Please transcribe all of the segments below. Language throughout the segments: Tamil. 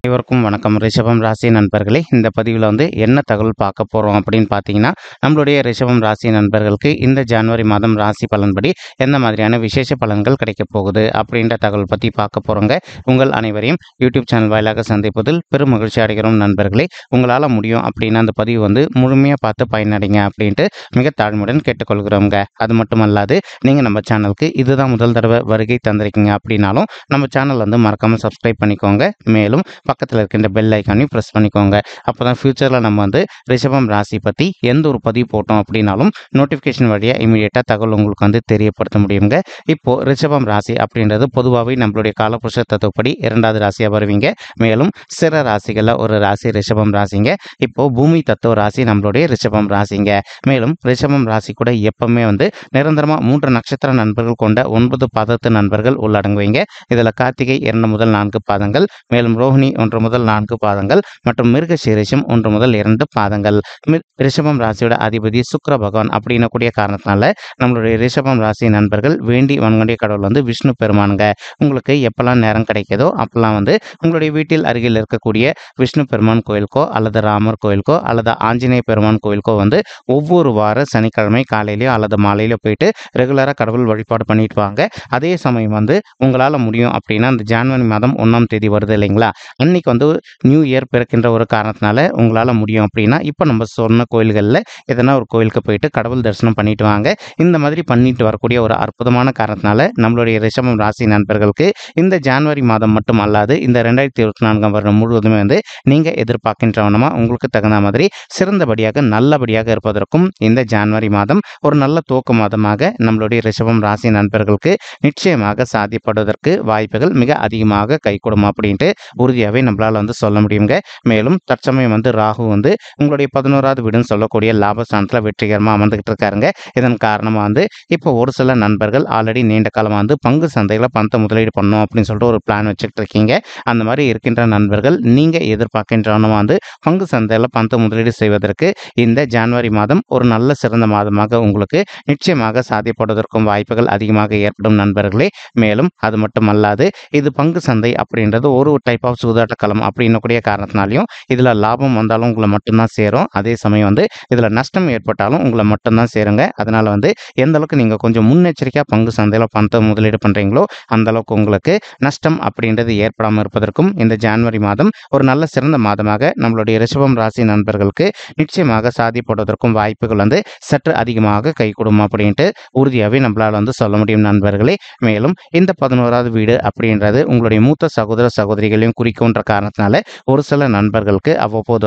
அனைவருக்கும் வணக்கம். ரிஷபம் ராசி நண்பர்களே, இந்த பதிவில் என்ன தகவல் பார்க்க போகிறோம் அப்படின்னு பார்த்தீங்கன்னா, நம்மளுடைய ரிஷபம் ராசி நண்பர்களுக்கு இந்த ஜனவரி மாதம் ராசி பலன்படி எந்த மாதிரியான விசேஷ பலன்கள் கிடைக்கப் போகுது அப்படின்ற தகவல் பற்றி பார்க்க போகிறோங்க. உங்கள் அனைவரையும் யூடியூப் சேனல் வாயிலாக சந்திப்பதில் பெரும் மகிழ்ச்சி அடைகிறோம் நண்பர்களே. உங்களால் முடியும் அப்படின்னா அந்த பதிவு முழுமையாக பார்த்து பயனடைங்க அப்படின்ட்டு மிக தாழ்மையுடன் கேட்டுக்கொள்கிறோங்க. அது மட்டுமல்லாது நீங்கள் நம்ம சேனலுக்கு இதுதான் முதல் தடவை வருகை தந்திருக்கீங்க அப்படின்னாலும் நம்ம சேனல் மறக்காமல் சப்ஸ்கிரைப் பண்ணிக்கோங்க. மேலும் பக்கத்தில் இருக்கின்ற பெல் ஐக்கானையும் ப்ரெஸ் பண்ணிக்கோங்க. அப்போ தான் ஃபியூச்சரில் நம்ம ரிஷபம் ராசி பற்றி எந்த ஒரு பதிவு போட்டோம் அப்படின்னாலும் நோட்டிஃபிகேஷன் வழியாக இமீடியட்டாக தகவல் உங்களுக்கு தெரியப்படுத்த முடியுங்க. இப்போது ரிஷபம் ராசி அப்படின்றது பொதுவாகவே நம்மளுடைய காலபுருஷ தத்துவப்படி 2வது ராசியாக வருவீங்க. மேலும் சிற ராசிகளில் ஒரு ராசி ரிஷபம் ராசிங்க. இப்போது பூமி தத்துவ ராசி நம்மளுடைய ரிஷபம் ராசிங்க. மேலும் ரிஷபம் ராசி கூட எப்பவுமே நிரந்தரமாக 3 நட்சத்திர நண்பர்கள் கொண்ட 9 பாதத்து நண்பர்கள் உள்ளடங்குவீங்க. இதில் கார்த்திகை 2 முதல் 4 பாதங்கள், மேலும் ரோஹிணி 1 முதல் 4 பாதங்கள் மற்றும் மிருகசீரிஷம் 1 முதல் 2 பாதங்கள். ரிஷபம் ராசியோட அதிபதி சுக்கிர பகவான் அப்படின்னு கூடிய காரணத்தினால நம்மளுடைய ரிஷபம் ராசி நண்பர்கள் வேண்டி வணங்கக்கூடிய கடவுள் விஷ்ணு பெருமானுங்க. உங்களுக்கு எப்பெல்லாம் நேரம் கிடைக்குதோ அப்பெல்லாம் உங்களுடைய வீட்டில் அருகில் இருக்கக்கூடிய விஷ்ணு பெருமான் கோயிலுக்கோ அல்லது ராமர் கோயிலுக்கோ அல்லது ஆஞ்சநேய பெருமான் கோயிலுக்கோ ஒவ்வொரு வார சனிக்கிழமை காலையிலயோ அல்லது மாலையிலோ போயிட்டு ரெகுலராக கடவுள் வழிபாடு பண்ணிட்டு வாங்க. அதே சமயம் உங்களால் முடியும் அப்படின்னா அந்த ஜனவரி மாதம் 1ஆம் தேதி வருது இல்லைங்களா, அன்னைக்கு நியூ இயர் பிறக்கின்ற ஒரு காரணத்தினால உங்களால் முடியும் அப்படின்னா இப்போ நம்ம சொன்ன கோயில்களில் எதனா ஒரு கோயிலுக்கு போயிட்டு கடவுள் தரிசனம் பண்ணிட்டு வாங்க. இந்த மாதிரி பண்ணிட்டு வரக்கூடிய ஒரு அற்புதமான காரணத்தினால நம்மளுடைய ரிஷபம் ராசி நண்பர்களுக்கு இந்த ஜனவரி மாதம் மட்டும் அல்லாது இந்த 2024 வருடம் முழுவதுமே நீங்கள் எதிர்பார்க்கின்றவனமா உங்களுக்கு தகுந்த மாதிரி சிறந்தபடியாக நல்லபடியாக இருப்பதற்கும் இந்த ஜனவரி மாதம் ஒரு நல்ல துவக்க மாதமாக நம்மளுடைய ரிஷபம் ராசி நண்பர்களுக்கு நிச்சயமாக சாத்தியப்படுவதற்கு வாய்ப்புகள் மிக அதிகமாக கைகூடும் அப்படின்ட்டு உறுதியாகவே நம்மளால் சொல்ல முடியுங்க. மேலும் தற்சமயம் ராகு உங்களுடைய 11வது வீடுன்னு சொல்லக்கூடிய லாபஸ்தானத்தில் வெற்றிகரமாக அமர்ந்துகிட்டு இருக்காருங்க. இதன் காரணமாக இப்போ ஒரு சில நண்பர்கள் ஆல்ரெடி நீண்ட காலமாக பங்கு சந்தைகளை பணத்தை முதலீடு பண்ணணும் அப்படின்னு சொல்லிட்டு ஒரு பிளான் வச்சுட்டு இருக்கீங்க. அந்த மாதிரி இருக்கின்ற நண்பர்கள் நீங்கள் எதிர்பார்க்கின்றவங்க பங்கு சந்தையில் பணத்தை முதலீடு செய்வதற்கு இந்த ஜனவரி மாதம் ஒரு நல்ல சிறந்த மாதமாக உங்களுக்கு நிச்சயமாக சாத்தியப்படுவதற்கும் வாய்ப்புகள் அதிகமாக ஏற்படும் நண்பர்களே. மேலும் அது மட்டுமல்லாது இது பங்கு சந்தை அப்படின்றது ஒரு டைப் ஆஃப் சூதாட்ட களம் அப்படின்னு கூடிய காரணத்தினாலையும் இதில் லாபம் வந்தாலும் உங்களை மட்டும்தான் சேரும். அதே சமயம் இதில் நஷ்டம் ஏற்பட்டாலும் உங்களை மட்டும்தான் சேருங்க. அதனால எந்த அளவுக்கு நீங்கள் கொஞ்சம் முன்னெச்சரிக்கையாக பங்கு சந்தையில் பணத்தை முதலீடு பண்ணுறீங்களோ அந்த அளவுக்கு உங்களுக்கு நஷ்டம் அப்படின்றது ஏற்படாமல் இருப்பதற்கும் இந்த ஜனவரி மாதம் ஒரு நல்ல சிறந்த மாதமாக நம்மளுடைய ரிஷபம் ராசி நண்பர்களுக்கு நிச்சயமாக சாதிப்படுவதற்கும் வாய்ப்புகள் சற்று அதிகமாக கைகூடும் அப்படின்ட்டு உறுதியாகவே நம்மளால் சொல்ல முடியும் நண்பர்களே. மேலும் இந்த 11வது வீடு அப்படின்றது உங்களுடைய மூத்த சகோதர சகோதரிகளையும் குறிக்கும்ன்ற காரணத்தினால ஒரு சில நண்பர்களுக்கு அவ்வப்போது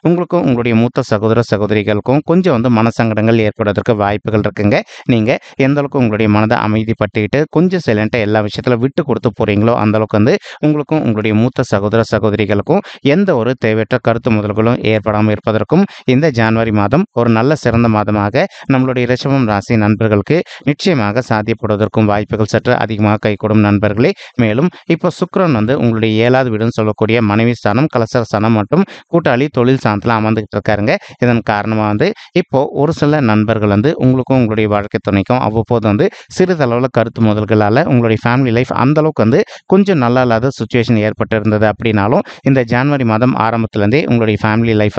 உங்களுக்கும் உங்களுடைய மூத்த சகோதர சகோதரிகளுக்கும் கொஞ்சம் மனசங்கடங்கள் ஏற்படுவதற்கு வாய்ப்புகள் இருக்குங்க. நீங்க எந்த அளவுக்கு உங்களுடைய மனதை அமைதிப்பட்டுக்கிட்டு கொஞ்சம் சைலண்டா எல்லா விஷயத்துல விட்டு கொடுத்து போறீங்களோ அந்த அளவுக்கு உங்களுக்கும் உங்களுடைய மூத்த சகோதர சகோதரிகளுக்கும் எந்த ஒரு தேவையற்ற கருத்து முதல்களும் ஏற்படாமல் இருப்பதற்கும் இந்த ஜனவரி மாதம் ஒரு நல்ல சிறந்த மாதமாக நம்மளுடைய ரிஷபம் ராசி நண்பர்களுக்கு நிச்சயமாக சாத்தியப்படுவதற்கும் வாய்ப்புகள் சற்று அதிகமாக கைகூடும் நண்பர்களே. மேலும் இப்போ சுக்கிரன் உங்களுடைய 7வது வீடுன்னு சொல்லக்கூடிய மனைவி ஸ்தானம், கலசர ஸ்தானம் மற்றும் கூட்டாளி தொழில் ஸ்தானத்தில் அமர்ந்துகிட்டு இருக்காருங்க. இதன் காரணமாக இப்போ ஒரு சில நண்பர்கள் உங்களுக்கும் உங்களுடைய வாழ்க்கை துணைக்கும் அவ்வப்போது சிறிதளவில் கருத்து முதல்களால் உங்களுடைய ஃபேமிலி லைஃப் அந்த அளவுக்கு கொஞ்சம் நல்லா இல்லாத சுச்சுவேஷன் ஏற்பட்டு இருந்தது அப்படின்னாலும் இந்த ஜனவரி மாதம் ஆரம்பத்திலேருந்தே உங்களுடைய ஃபேமிலி லைஃப்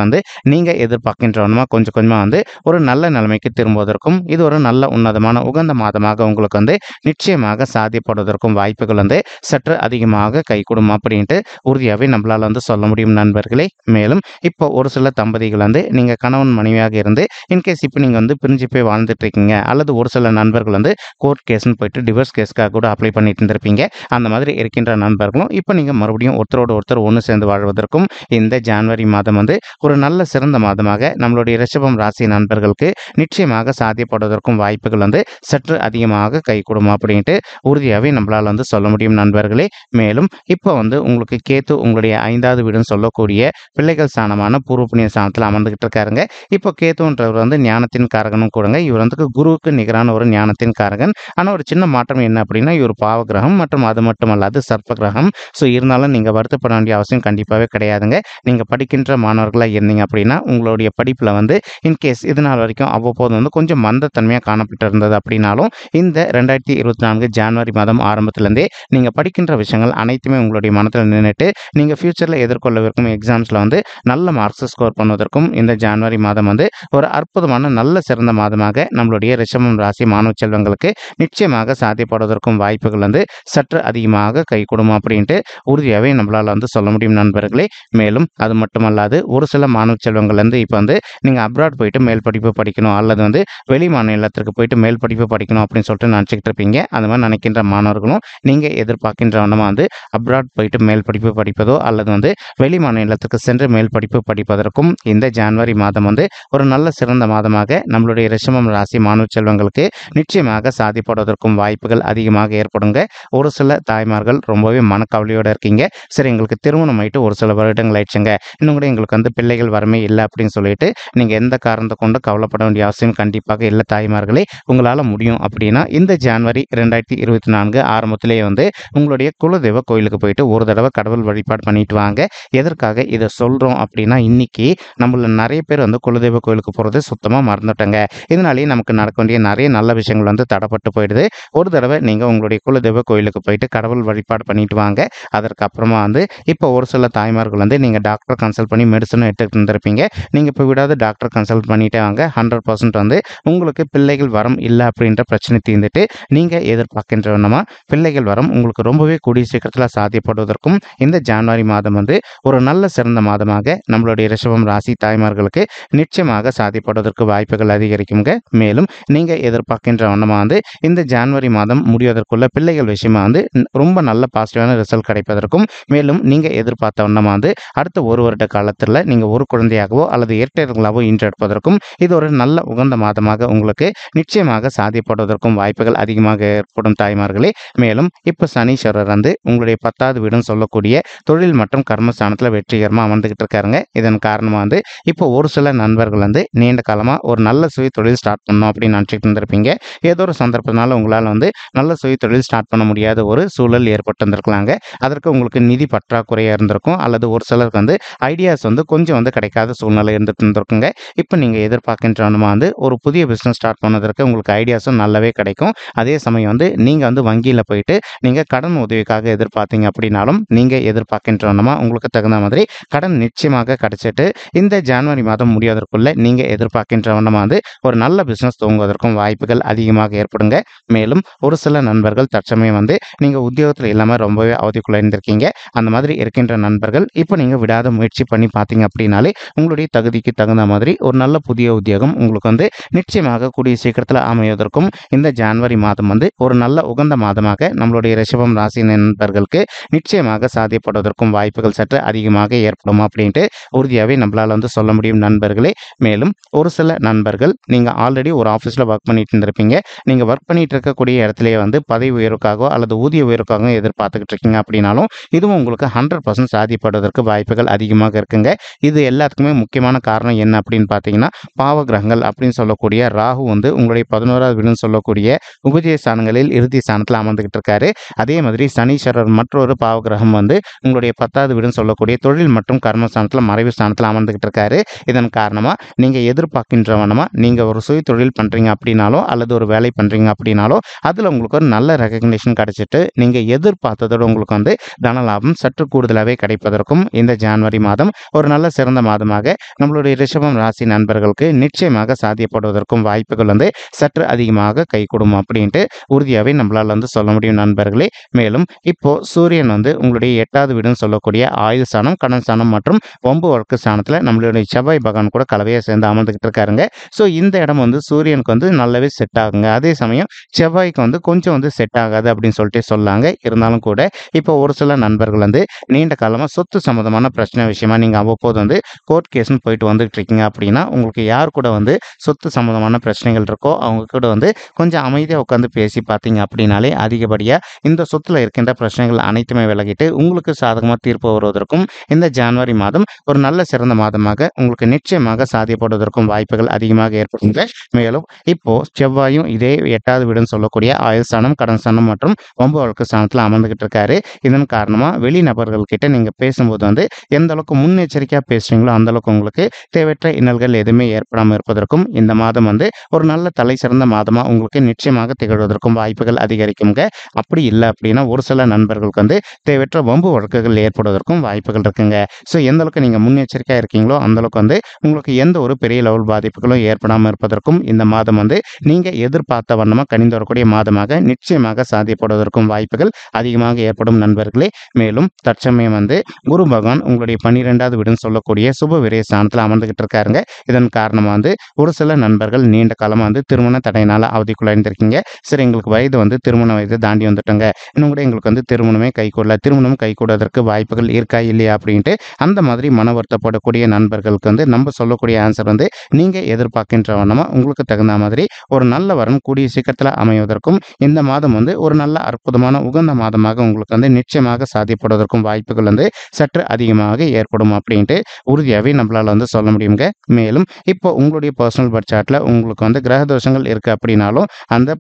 நீங்கள் எதிர்பார்க்கின்றவனமா கொஞ்சம் கொஞ்சமாக ஒரு நல்ல நிலைமைக்கு திரும்புவதற்கும் இது ஒரு நல்ல உன்னதமான உகந்த மாதமாக உங்களுக்கு நிச்சயமாக சாத்தியப்படுவதற்கும் வாய்ப்புகள் சற்று அதிகமாக கைகூடும் அப்படின்ட்டு உறுதியாகவே நம்மளால் சொல்ல முடியும் நண்பர்களே. மேலும் இப்போ ஒரு சில தம்பதிகள் நீங்கள் கணவன் மனைவியாக இருந்து இன்கேஸ் இப்போ நீங்கள் பிரிஞ்சு போய் வாழ்ந்துட்டு இருக்கீங்க அல்லது ஒரு சில நண்பர்கள் கோர்ட் கேஸ்ன்னு போயிட்டு டிவோர்ஸ் கேஸ்க்காக கூட அப்ளை பண்ணிட்டு இருந்திருப்பீங்க. அந்த மாதிரி இருக்கின்ற நண்பர்களும் இப்போ நீங்கள் மறுபடியும் ஒருத்தரோடு ஒருத்தர் ஒன்று சேர்ந்து வாழ்வதற்கும் இந்த ஜனவரி மாதம் ஒரு நல்ல சிறந்த மாதமாக நம்மளுடைய ரிஷபம் ராசி நண்பர்களுக்கு நிச்சயமாக சாத்தியப்படுவதற்கும் வாய்ப்புகள் சற்று அதிகமாக கைகூடும் அப்படின்ட்டு உறுதியாகவே நம்மளால் சொல்ல முடியும் நண்பர்களே. மேலும் இப்போ உங்களுக்கு கேத்து உங்களுடைய 5வது வீடுன்னு சொல்லக்கூடிய பிள்ளைகள் ஸ்தானமான பூர்வ புண்ணிய ஸ்தானத்தில் அமர்ந்துகிட்டு இருக்காருங்க. இப்போ கேத்துன்றவர் ஞானத்தின் காரகனும் கூடங்க. இவர் குருவுக்கு நிகரான ஒரு ஞானத்தின் காரகன். ஆனால் ஒரு சின்ன மாற்றம் என்ன அப்படின்னா இவர் பாவ கிரகம் மற்றும் அது மட்டும் அல்லாது சர்ப்ப கிரகம். ஸோ இருந்தாலும் நீங்கள் வருத்தப்பட வேண்டிய அவசியம் கண்டிப்பாகவே கிடையாதுங்க. நீங்கள் படிக்கின்ற மாணவர்களாக இருந்தீங்க அப்படின்னா உங்களுடைய படிப்பில் இன்கேஸ் இது நாள் வரைக்கும் அவ்வப்போது கொஞ்சம் மந்தத்தன்மையாக காணப்பட்டு இருந்தது அப்படின்னாலும் இந்த 2024 ஜனவரி மாதம் ஆரம்பத்திலேருந்தே நீங்கள் படிக்கின்ற விஷயங்கள் அனைத்துமே உங்களுடைய மனத்தில் நின்றுட்டு நீங்க ஃபியூச்சர்ல எதிர்கொள்ளவிருக்கும் எக்ஸாம்ஸ்ல வந்து நல்ல மார்க்ஸ் ஸ்கோர் பண்ணுவதற்கும் இந்த ஜனவரி மாதம் வந்து ஒரு அற்புதமான நல்ல சிறந்த மாதமாக நம்மளுடைய ரிஷபம் ராசி மாணவ செல்வங்களுக்கு நிச்சயமாக சாத்தியப்படுவதற்கும் வாய்ப்புகள் வந்து சற்று அதிகமாக கைகூடும் அப்படின்ட்டு உறுதியாகவே நம்மளால வந்து சொல்ல முடியும் நண்பர்களே. மேலும் அது மட்டுமல்லாது ஒரு சில மாணவ செல்வங்கள் வந்து இப்போ வந்து நீங்கள் அப்ராட் போயிட்டு மேல் படிப்பு படிக்கணும் அல்லது வந்து வெளி மாநிலத்திற்கு போயிட்டு மேல் படிப்பு படிக்கணும் அப்படின்னு சொல்லிட்டு நினச்சிக்கிட்டு இருப்பீங்க. அந்த மாதிரி நினைக்கின்ற மாணவர்களும் நீங்கள் எதிர்பார்க்கின்ற வண்ணமாக வந்து அப்ராட் போயிட்டு மேல் படிப்பு படிப்பதோ அல்லது வந்து வெளி மாநிலத்துக்கு சென்று மேல் படிப்பு படிப்பதற்கும் இந்த ஜனவரி மாதம் வந்து ஒரு நல்ல சிறந்த மாதமாக நம்மளுடைய ரிஷபம் ராசி மாணவ செல்வங்களுக்கு நிச்சயமாக சாதிப்படுவதற்கும் வாய்ப்புகள் அதிகமாக ஏற்படுங்க. ஒரு சில தாய்மார்கள் ரொம்பவே மனக்கவலையோடு இருக்கீங்க. சரி, எங்களுக்கு திருமணம் ஆயிட்டு ஒரு சில வருடங்கள் ஆயிடுச்சுங்க, இன்னும் கூட எங்களுக்கு வந்து பிள்ளைகள் வரமே இல்லை அப்படின்னு சொல்லிட்டு நீங்கள் எந்த காரணத்தை கொண்டு கவலைப்பட வேண்டிய அவசியம் கண்டிப்பாக இல்லை தாய்மார்களே. உங்களால் முடியும் அப்படின்னா இந்த ஜனவரி 2024 ஆரம்பத்திலேயே வந்து உங்களுடைய குலதெய்வ கோயிலுக்கு போயிட்டு ஒரு தடவை கடவுள் வழிபாடு பண்ணிட்டு வாங்க. எதற்காக இதை சொல்கிறோம் அப்படின்னா இன்னைக்கு நம்மள நிறைய பேர் வந்து குலதெய்வ கோயிலுக்கு போகிறது சுத்தமாக மறந்துட்டாங்க. இதனாலேயே நமக்கு நடக்க வேண்டிய நிறைய நல்ல விஷயங்கள் வந்து தடைப்பட்டு போயிடுது. ஒரு தடவை நீங்கள் உங்களுடைய குலதெய்வ கோயிலுக்கு போயிட்டு கடவுள் வழிபாடு பண்ணிட்டு வாங்க. அதற்கு அப்புறமா வந்து இப்போ ஒரு சில தாய்மார்கள் வந்து நீங்கள் டாக்டர் கன்சல்ட் பண்ணி மெடிசன் எடுத்துகிட்டு இருந்திருப்பீங்க. நீங்கள் இப்போ விடாத டாக்டர் கன்சல்ட் பண்ணிட்டே வாங்க. 100% வந்து உங்களுக்கு பிள்ளைகள் வரம் இல்லை அப்படின்ற பிரச்சனை தீர்ந்துட்டு நீங்கள் எதிர்பார்க்கின்ற வண்ணமாக பிள்ளைகள் வரம் உங்களுக்கு ரொம்பவே கூடிய சீக்கிரத்தில் சாத்தியப்படுவதற்கும் இந்த ஜனவரி மாதம் வந்து ஒரு நல்ல சிறந்த மாதமாக நம்மளுடைய ரிஷபம் ராசி தாய்மார்களுக்கு நிச்சயமாக சாத்தியப்படுவதற்கு வாய்ப்புகள் அதிகரிக்குங்க. மேலும் நீங்கள் எதிர்பார்க்கின்ற வண்ணமாக வந்து இந்த ஜனவரி மாதம் முடிவதற்குள்ள பிள்ளைகள் விஷயமா வந்து ரொம்ப நல்ல பாசிட்டிவான ரிசல்ட் கிடைப்பதற்கும் மேலும் நீங்கள் எதிர்பார்த்த வண்ணமாக வந்து அடுத்த ஒரு வருட காலத்தில் நீங்கள் ஒரு குழந்தையாகவோ அல்லது இரட்டையர்களாகவோ ஈன்றெடுப்பதற்கும் இது ஒரு நல்ல உகந்த மாதமாக உங்களுக்கு நிச்சயமாக சாத்தியப்படுவதற்கும் வாய்ப்புகள் அதிகமாக ஏற்படும் தாய்மார்களே. மேலும் இப்போ சனீஸ்வரர் வந்து உங்களுடைய 10வது வீடுன்னு சொல்லக்கூடிய தொழில் மற்றும் கர்மஸ்தானத்தில் வெற்றிகரமாக அமர்ந்துகிட்டு இருக்காருங்க. இதன் காரணமாக வந்து இப்போ ஒரு சில நண்பர்கள் வந்து நீண்ட காலமாக ஒரு நல்ல சுய தொழில் ஸ்டார்ட் பண்ணணும் அப்படின்னு நினச்சிட்டு இருந்திருப்பீங்க. ஏதோ ஒரு சந்தர்ப்பத்தினால உங்களால் வந்து நல்ல சுய தொழில் ஸ்டார்ட் பண்ண முடியாத ஒரு சூழல் ஏற்பட்டு இருந்திருக்கலாங்க. அதற்கு உங்களுக்கு நிதி பற்றாக்குறையாக இருந்திருக்கும் அல்லது ஒரு சிலருக்கு வந்து ஐடியாஸ் வந்து கொஞ்சம் வந்து கிடைக்காத சூழ்நிலை இருந்துட்டு இருந்திருக்குங்க. இப்போ நீங்கள் எதிர்பார்க்கின்றவனுமா வந்து ஒரு புதிய பிஸ்னஸ் ஸ்டார்ட் பண்ணதற்கு உங்களுக்கு ஐடியாஸும் நல்லாவே கிடைக்கும். அதே சமயம் வந்து நீங்கள் வந்து வங்கியில் போயிட்டு நீங்கள் கடன் உதவிக்காக எதிர்பார்த்தீங்க அப்படின்னாலும் நீங்கள் எதிர்பார்க்கின்றவனுமா உங்களுக்கு தகுந்த மாதிரி கடன் நிச்சயமாக கிடைச்சிட்டு இந்த ஜனவரி மாதம் முடிவதற்குள்ள நீங்கள் எதிர்பார்க்கின்றவனுமா வந்து ஒரு நல்ல பிஸ்னஸ் துவங்குவதற்கும் வாய்ப்புகள் அதிகமாக ஏற்படுங்க. மேலும் ஒரு சில நண்பர்கள் தற்சமயம் வந்து நீங்கள் உத்தியோகத்தில் இல்லாமல் ரொம்பவே அவதிக்குள்ள இருந்திருக்கீங்க. அந்த மாதிரி இருக்கின்ற நண்பர்கள் இப்போ நீங்கள் விடாத முயற்சி பண்ணி பார்த்தீங்க அப்படின்னாலே உங்களுடைய தகுதிக்கு தகுந்த மாதிரி ஒரு நல்ல புதிய உத்தியோகம் உங்களுக்கு வந்து நிச்சயமாக கூடிய சீக்கிரத்தில் அமைவதற்கும் இந்த ஜனவரி மாதம் வந்து ஒரு நல்ல உகந்த மாதமாக நம்மளுடைய ரிஷபம் ராசி நண்பர்களுக்கு நிச்சயமாக சாத்தியப்படுவதற்கும் வாய்ப்புகள் சற்று அதிகமாக ஏற்படும் அப்படின்ட்டு உறுதியாகவே நம்மளால் வந்து சொல்ல முடியும் நண்பர்களே. மேலும் ஒரு சில நண்பர்கள் நீங்கள் ஆல்ரெடி ஒரு ஆஃபீஸில் ஒர்க் பண்ணிட்டு இருந்திருப்பீங்க. நீங்கள் ஒர்க் பண்ணிட்டு இருக்கக்கூடிய இடத்துலையே வந்து பதவி உயர்வுக்காகவோ அல்லது ஊதிய உயர்வுக்காகவும் எதிர்பார்த்துக்கிட்டு இருக்கீங்க அப்படின்னாலும் இதுவும் உங்களுக்கு 100% சாதிப்படுவதற்கு வாய்ப்புகள் அதிகமாக இருக்குங்க. இது எல்லாத்துக்குமே முக்கியமான காரணம் என்ன அப்படின்னு பார்த்தீங்கன்னா பாவ கிரகங்கள் அப்படின்னு சொல்லக்கூடிய ராகு வந்து உங்களுடைய 11வது வீடுன்னு சொல்லக்கூடிய உபஜய ஸ்தானங்களில் இறுதி ஸ்தானத்தில் அமர்ந்துகிட்டு இருக்காரு. அதே மாதிரி சனீஸ்வரர் மற்றொரு பாவ கிரகம் வந்து உங்களுடைய 10வது வீடுன்னு சொல்லக்கூடிய தொழில் மற்றும் கர்மஸ்தானத்தில் மறைவு ஸ்தானத்தில் அமர்ந்துகிட்டு இருக்காரு. இதன் காரணமாக நீங்கள் எதிர்பார்க்கின்றவனமா நீங்கள் ஒரு சுய தொழில் பண்ணுறீங்க அப்படின்னாலோ அல்லது ஒரு வேலை பண்ணுறீங்க அப்படின்னாலோ அதில் உங்களுக்கு ஒரு நல்ல ரெகக்னேஷன் கிடைச்சிட்டு நீங்கள் எதிர்பார்த்ததோடு உங்களுக்கு வந்து தனலாபம் சற்று கூடுதலாகவே கிடைப்பதற்கும் இந்த ஜனவரி மாதம் ஒரு நல்ல சிறந்த மாதமாக நம்மளுடைய ரிஷபம் ராசி நண்பர்களுக்கு நிச்சயமாக சாத்தியப்படுவதற்கும் வாய்ப்புகள் வந்து சற்று அதிகமாக கைகூடும் அப்படின்ட்டு உறுதியாகவே நம்மளால் வந்து சொல்ல முடியும் நண்பர்களே. மேலும் இப்போ சூரியன் வந்து உங்களுடைய 8வது வீடுன்னு சொல்லக்கூடிய ஆயுள் ஸ்தானம், கடன் ஸ்தானம் மற்றும் வம்பு வழக்கு ஸ்தானத்தில் நம்மளுடைய செவ்வாய் பகவான் கூட கலவையாக சேர்ந்து அமர்ந்துகிட்டு இருக்காருங்க. ஸோ இந்த இடம் வந்து சூரியனுக்கு வந்து நல்லாவே செட் ஆகுங்க. அதே சமயம் செவ்வாய்க்கு வந்து கொஞ்சம் வந்து செட் ஆகாது அப்படின்னு சொல்லிட்டு சொல்லாங்க. இருந்தாலும் கூட இப்போ ஒரு சில நண்பர்கள் வந்து நீண்ட காலமாக சொத்து சம்மந்தமான பிரச்சனை விஷயமா நீங்கள் அவ்வப்போது வந்து கோர்ட் கேஸ்ன்னு போயிட்டு வந்துட்டு இருக்கீங்க அப்படின்னா உங்களுக்கு யார் கூட வந்து சொத்து சம்மந்தமான பிரச்சனைகள் இருக்கோ அவங்க கூட வந்து கொஞ்சம் அமைதியாக உட்காந்து பேசி பார்த்தீங்க அப்படின்னாலே அதிகப்படியாக இந்த சொத்தில் இருக்கின்ற பிரச்சனைகள் அனைத்துமே விலகிட்டு உங்களுக்கு சாதகமாக தீர்ப்பு வருவதற்கும் இந்த ஜனவரி மாதம் ஒரு நல்ல சிறந்த மாதமாக உங்களுக்கு நிச்சயமாக சாத்தியப்படுவதற்கும் வாய்ப்புகள் அதிகமாக ஏற்படுங்க. மேலும் இப்போ செவ்வாயும் இதே 8வது வீடுன்னு சொல்லக்கூடிய ஆயுள் ஸ்தானம், கடன் ஸ்தானம் மற்றும் வம்பு வழக்கு ஸ்தானத்தில் அமர்ந்துகிட்டு இருக்காரு. இதன் காரணமாக வெளிநபர்கள் கிட்ட நீங்கள் பேசும்போது வந்து எந்த அளவுக்கு முன்னெச்சரிக்கையாக பேசுறீங்களோ அந்த அளவுக்கு உங்களுக்கு தேவையற்ற இன்னல்கள் எதுவுமே ஏற்படாமல் இருப்பதற்கும் இந்த மாதம் வந்து ஒரு நல்ல தலை சிறந்த மாதமாக உங்களுக்கு நிச்சயமாக திகழ்வதற்கும் வாய்ப்புகள் அதிகரிக்குங்க. அப்படி இல்லை அப்படின்னா ஒரு சில நண்பர்களுக்கு வந்து தேவையற்ற வம்பு வழக்கு பணப்பெருக்குகள் ஏற்படுவதற்கும் வாய்ப்புகள் இருக்குங்க. ஸோ எந்த அளவுக்கு நீங்கள் முன்னெச்சரிக்கையாக இருக்கீங்களோ அந்தளவுக்கு வந்து உங்களுக்கு எந்த ஒரு பெரிய லெவல் பாதிப்புகளும் ஏற்படாமல் இருப்பதற்கும் இந்த மாதம் வந்து நீங்கள் எதிர்பார்த்த வண்ணமாக கனிந்து வரக்கூடிய மாதமாக நிச்சயமாக சாத்தியப்படுவதற்கும் வாய்ப்புகள் அதிகமாக ஏற்படும் நண்பர்களே. மேலும் தற்சமயம் வந்து குரு பகவான் உங்களுடைய 12வது வீடுன்னு சொல்லக்கூடிய சுப விரய ஸ்தானத்தில் அமர்ந்துகிட்டு இருக்காருங்க. இதன் காரணமாக வந்து ஒரு சில நண்பர்கள் நீண்ட காலமாக வந்து திருமண தடையினால் அவதிக்குள்ளாயிருந்திருக்கீங்க. சரி, எங்களுக்கு வயது வந்து திருமண வயது தாண்டி வந்துட்டோங்க, இன்னும் கூட எங்களுக்கு வந்து திருமணமே கைகூடல, திருமணம் கைகூடுவதற்கு வாய்ப்புகள் இருக்கா இல்லையா அப்படின்ட்டு அந்த மாதிரி மன வருத்தப்படக்கூடிய நண்பர்களுக்கு வந்து நம்ம சொல்லக்கூடிய ஆன்சர் வந்து நீங்கள் எதிர்பார்க்கின்ற வண்ணமாக உங்களுக்கு தகுந்த மாதிரி ஒரு நல்ல வரன் கூடிய சீக்கிரத்தில் அமைவதற்கும் இந்த மாதம் வந்து ஒரு நல்ல அற்புதமான உகந்த மாதமாக உங்களுக்கு வந்து நிச்சயமாக சாத்தியப்படுவதற்கும் வாய்ப்புகள் வந்து சற்று அதிகமாக ஏற்படும் அப்படின்ட்டு உறுதியாகவே நம்மளால் வந்து சொல்ல முடியுங்க. மேலும் இப்போ உங்களுடைய பர்சனல் பர்த் சார்ட்ல உங்களுக்கு வந்து கிரக தோஷங்கள் இருக்குது அப்படின்னாலும் அந்த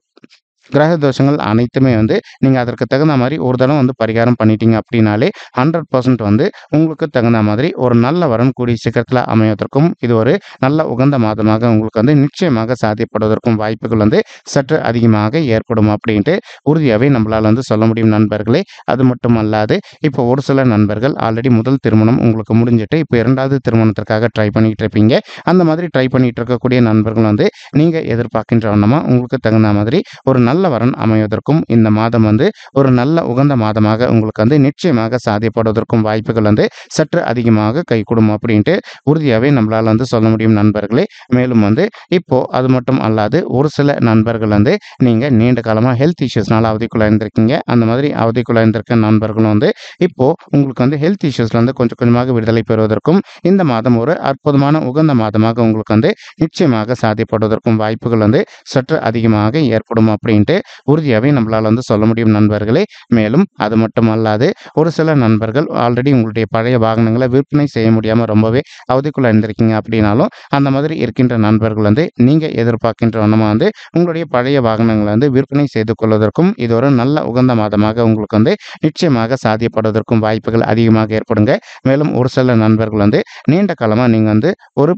கிரக தோஷங்கள் அனைத்துமே வந்து நீங்கள் அதற்கு தகுந்த மாதிரி ஒரு தடவை வந்து பரிகாரம் பண்ணிட்டீங்க அப்படின்னாலே 100% வந்து உங்களுக்கு தகுந்த மாதிரி ஒரு நல்ல வரன் கூடிய சீக்கிரத்தில் அமைவதற்கும் இது ஒரு நல்ல உகந்த மாதமாக உங்களுக்கு வந்து நிச்சயமாக சாத்தியப்படுவதற்கும் வாய்ப்புகள் வந்து சற்று அதிகமாக ஏற்படும் அப்படின்ட்டு உறுதியாகவே நம்மளால் வந்து சொல்ல முடியும் நண்பர்களே. அது மட்டும் அல்லாது இப்போ ஒரு சில நண்பர்கள் ஆல்ரெடி முதல் திருமணம் உங்களுக்கு முடிஞ்சிட்டு இப்போ 2வது திருமணத்திற்காக ட்ரை பண்ணிட்டு இருப்பீங்க. அந்த மாதிரி ட்ரை பண்ணிட்டு இருக்கக்கூடிய நண்பர்கள் வந்து நீங்கள் எதிர்பார்க்கின்ற வண்ணமாக உங்களுக்கு தகுந்த மாதிரி ஒரு நல்ல வரன் அமைவதற்கும் இந்த மாதம் வந்து ஒரு நல்ல உகந்த மாதமாக உங்களுக்கு வந்து நிச்சயமாக சாத்தியப்படுவதற்கும் வாய்ப்புகள் வந்து சற்று அதிகமாக கைகூடும் அப்படின்ட்டு உறுதியாகவே நம்மளால் வந்து சொல்ல முடியும் நண்பர்களே. மேலும் வந்து இப்போ அது மட்டும் அல்லாது ஒரு சில நண்பர்கள் வந்து நீங்கள் நீண்ட காலமாக ஹெல்த் இஷ்யூஸ்னால அவதிக்குள்ளாயிருந்திருக்கீங்க. அந்த மாதிரி அவதிக்குள்ளாயிருந்திருக்க நண்பர்களும் வந்து இப்போ உங்களுக்கு வந்து ஹெல்த் இஷ்யூஸ்ல வந்து கொஞ்சம் கொஞ்சமாக விடுதலை பெறுவதற்கும் இந்த மாதம் ஒரு அற்புதமான உகந்த மாதமாக உங்களுக்கு வந்து நிச்சயமாக சாத்தியப்படுவதற்கும் வாய்ப்புகள் வந்து சற்று அதிகமாக ஏற்படும் அப்படின்ட்டு உறுதியாகவே நம்மளால் வந்து சொல்ல முடியும் நண்பர்களே. மேலும் அது மட்டும் அல்லாது ஒரு சில நண்பர்கள் ஆல்ரெடி உங்களுடைய பழைய வாகனங்களை விற்பனை செய்ய முடியாமல் ரொம்பவே அவதிக்குள்ள இருந்திருக்கீங்க அப்படின்னாலும் அந்த மாதிரி இருக்கின்ற நண்பர்கள் வந்து நீங்கள் எதிர்பார்க்கின்ற வண்ணமாக வந்து உங்களுடைய பழைய வாகனங்களை வந்து விற்பனை செய்து கொள்வதற்கும் இது ஒரு நல்ல உகந்த மாதமாக உங்களுக்கு வந்து நிச்சயமாக சாத்தியப்படுவதற்கும் வாய்ப்புகள் அதிகமாக ஏற்படுங்க. மேலும் ஒரு சில நண்பர்கள் வந்து நீண்ட காலமாக நீங்கள் வந்து ஒரு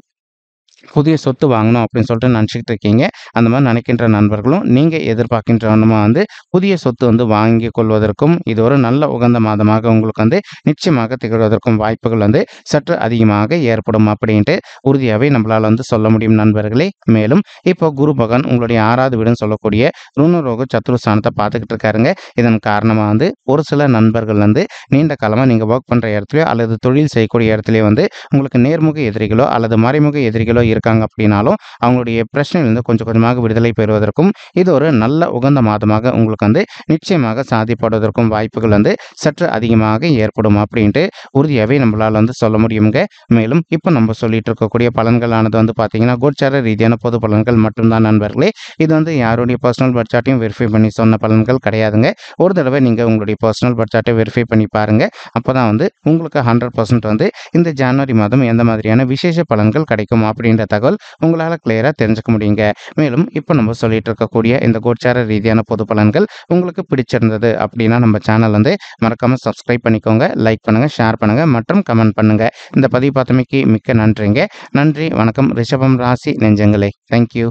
புதிய சொத்து வாங்கணும் அப்படின்னு சொல்லிட்டு நினச்சிக்கிட்டு இருக்கீங்க. அந்த மாதிரி நினைக்கின்ற நண்பர்களும் நீங்கள் எதிர்பார்க்கின்ற வண்ணமாக வந்து புதிய சொத்து வந்து வாங்கி கொள்வதற்கும் இது ஒரு நல்ல உகந்த மாதமாக உங்களுக்கு வந்து நிச்சயமாக திகழ்வதற்கும் வாய்ப்புகள் வந்து சற்று அதிகமாக ஏற்படும் அப்படின்ட்டு உறுதியாகவே நம்மளால் வந்து சொல்ல முடியும் நண்பர்களே. மேலும் இப்போ குரு பகவான் உங்களுடைய 6வது வீடுன்னு சொல்லக்கூடிய ருணரோக சத்துருஸ்தானத்தை பார்த்துக்கிட்டு இருக்காருங்க. இதன் காரணமாக வந்து ஒரு சில நண்பர்கள் வந்து நீண்ட காலமாக நீங்கள் ஒர்க் பண்ணுற இடத்துலையோ அல்லது தொழில் செய்யக்கூடிய இடத்துலையோ வந்து உங்களுக்கு நேர்முக எதிரிகளோ அல்லது மறைமுக எதிரிகளோ இருக்காங்க அப்படின்னாலும் அவங்களுடைய பிரச்சனையிலிருந்து கொஞ்சம் கொஞ்சமாக விடுதலை பெறுவதற்கும் இது ஒரு நல்ல உகந்த மாதமாக உங்களுக்கு வந்து நிச்சயமாக சாத்தியப்படுவதற்கும் வாய்ப்புகள் வந்து சற்று அதிகமாக ஏற்படும் அப்படின்ட்டு உறுதியாகவே நம்மளால் வந்து சொல்ல முடியுங்க. மேலும் இப்போ நம்ம சொல்லிட்டு இருக்கக்கூடிய பலன்களானது வந்து பார்த்தீங்கன்னா கோச்சார ரீதியான பொது பலன்கள் மட்டும்தான் நண்பர்களே. இது வந்து யாருடைய பர்சனல் பர்த் சார்ட்டையும் வெரிஃபை பண்ணி சொன்ன பலன்கள் கிடையாதுங்க. ஒரு தடவை நீங்கள் உங்களுடைய பர்சனல் பர்த் சார்ட்டை வெரிஃபை பண்ணி பாருங்க. அப்போ தான் வந்து உங்களுக்கு 100% வந்து இந்த ஜனவரி மாதம் எந்த மாதிரியான விசேஷ பலன்கள் கிடைக்கும் அப்படின்ற தகவல் உங்களால் கிளியராக தெரிஞ்சுக்க முடியுங்க. மேலும் இப்போ நம்ம சொல்லிட்டு இருக்கக்கூடிய இந்த கோச்சார ரீதியான பொது பலன்கள் உங்களுக்கு பிடிச்சிருந்தது அப்படின்னா நம்ம சேனல் வந்து மறக்காமல் சப்ஸ்கிரைப் பண்ணிக்கோங்க, லைக் பண்ணுங்கள், ஷேர் பண்ணுங்கள் மற்றும் கமெண்ட் பண்ணுங்கள். இந்த பதிவு பார்த்தமைக்கு மிக்க நன்றிங்க. நன்றி, வணக்கம் ரிஷபம் ராசி நெஞ்சங்களே. தேங்க்யூ.